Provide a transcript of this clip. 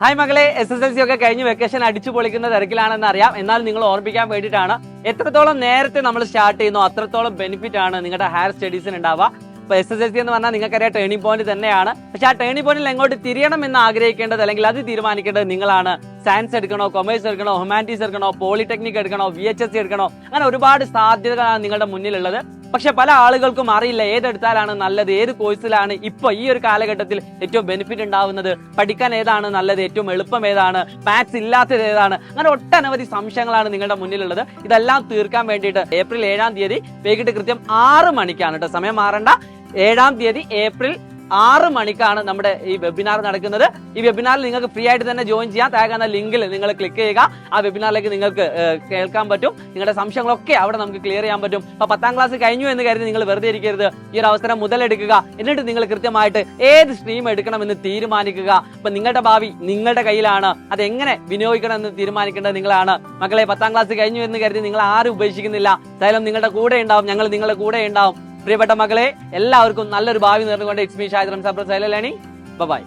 Hi മകളെ, SSLC ഒക്കെ കഴിഞ്ഞ് വെക്കേഷൻ അടിച്ചു പൊളിക്കുന്ന തിരക്കിലാണെന്ന് അറിയാം. എന്നാൽ നിങ്ങൾ ഓർമ്മിക്കാൻ വേണ്ടിയിട്ടാണ്, എത്രത്തോളം നേരത്തെ നമ്മൾ സ്റ്റാർട്ട് ചെയ്യുന്നു അത്രത്തോളം ബെനിഫിറ്റ് ആണ് നിങ്ങളുടെ ഹയർ സ്റ്റഡീസിന് ഉണ്ടാവുക. ഇപ്പൊ SSLC എന്ന് പറഞ്ഞാൽ നിങ്ങൾക്കറിയാം ടേണിംഗ് പോയിന്റ് തന്നെയാണ്. പക്ഷെ ആ ടേണിംഗ് പോയിന്റിൽ എങ്ങോട്ട് തിരിയണം എന്ന് ആഗ്രഹിക്കേണ്ടത് അല്ലെങ്കിൽ അത് തീരുമാനിക്കേണ്ടത് നിങ്ങളാണ്. സയൻസ് എടുക്കണോ, കൊമേഴ്സ് എടുക്കണോ, ഹ്യൂമാനിറ്റീസ് എടുക്കണോ, പോളിടെക്നിക് എടുക്കണോ, VHSC എടുക്കണോ, അങ്ങനെ ഒരുപാട് സാധ്യതകളാണ് നിങ്ങളുടെ മുന്നിലുള്ളത്. പക്ഷെ പല ആളുകൾക്കും അറിയില്ല ഏതെടുത്താലാണ് നല്ലത്, ഏത് കോഴ്സിലാണ് ഇപ്പൊ ഈ ഒരു കാലഘട്ടത്തിൽ ഏറ്റവും ബെനിഫിറ്റ് ഉണ്ടാവുന്നത്, പഠിക്കാൻ ഏതാണ് നല്ലത്, ഏറ്റവും എളുപ്പം ഏതാണ്, മാത്സ് ഇല്ലാത്തത് ഏതാണ്, അങ്ങനെ ഒട്ടനവധി സംശയങ്ങളാണ് നിങ്ങളുടെ മുന്നിലുള്ളത്. ഇതെല്ലാം തീർക്കാൻ വേണ്ടിയിട്ട് ഏപ്രിൽ 7-ാം തീയതി വൈകിട്ട് കൃത്യം 6 മണിക്കാണ് കേട്ടോ, സമയം മാറണ്ട. 7-ാം തീയതി ഏപ്രിൽ 6 മണിക്കാണ് നമ്മുടെ ഈ വെബിനാർ നടക്കുന്നത്. ഈ വെബിനാറിൽ നിങ്ങൾക്ക് ഫ്രീ ആയിട്ട് തന്നെ ജോയിൻ ചെയ്യാം. താഴെ കാണുന്ന ലിങ്കിൽ നിങ്ങൾ ക്ലിക്ക് ചെയ്യുക. ആ വെബിനാറിലേക്ക് നിങ്ങൾക്ക് കേൾക്കാൻ പറ്റും. നിങ്ങളുടെ സംശയങ്ങളൊക്കെ അവിടെ നമുക്ക് ക്ലിയർ ചെയ്യാൻ പറ്റും. അപ്പൊ 10ാം ക്ലാസ് കഴിഞ്ഞു എന്ന് കരുതി നിങ്ങൾ വെറുതെ ഇരിക്കരുത്. ഈ ഒരു അവസരം മുതലെടുക്കുക. എന്നിട്ട് നിങ്ങൾ കൃത്യമായിട്ട് ഏത് സ്ട്രീം എടുക്കണമെന്ന് തീരുമാനിക്കുക. അപ്പൊ നിങ്ങളുടെ ഭാവി നിങ്ങളുടെ കയ്യിലാണ്. അതെങ്ങനെ വിനിയോഗിക്കണം എന്ന് തീരുമാനിക്കേണ്ടത് നിങ്ങളാണ്. മക്കളെ, 10ാം ക്ലാസ് കഴിഞ്ഞു എന്ന് കരുതി നിങ്ങൾ ആരും ഉപേക്ഷിക്കുന്നില്ല. എന്തായാലും നിങ്ങളുടെ കൂടെ ഉണ്ടാവും, ഞങ്ങൾ നിങ്ങളുടെ കൂടെ ഉണ്ടാവും. പ്രിയപ്പെട്ട മക്കളെ, എല്ലാവർക്കും നല്ലൊരു ഭാവി നേർന്നുകൊണ്ട് it's me Shahid Ramsa profile learning. By.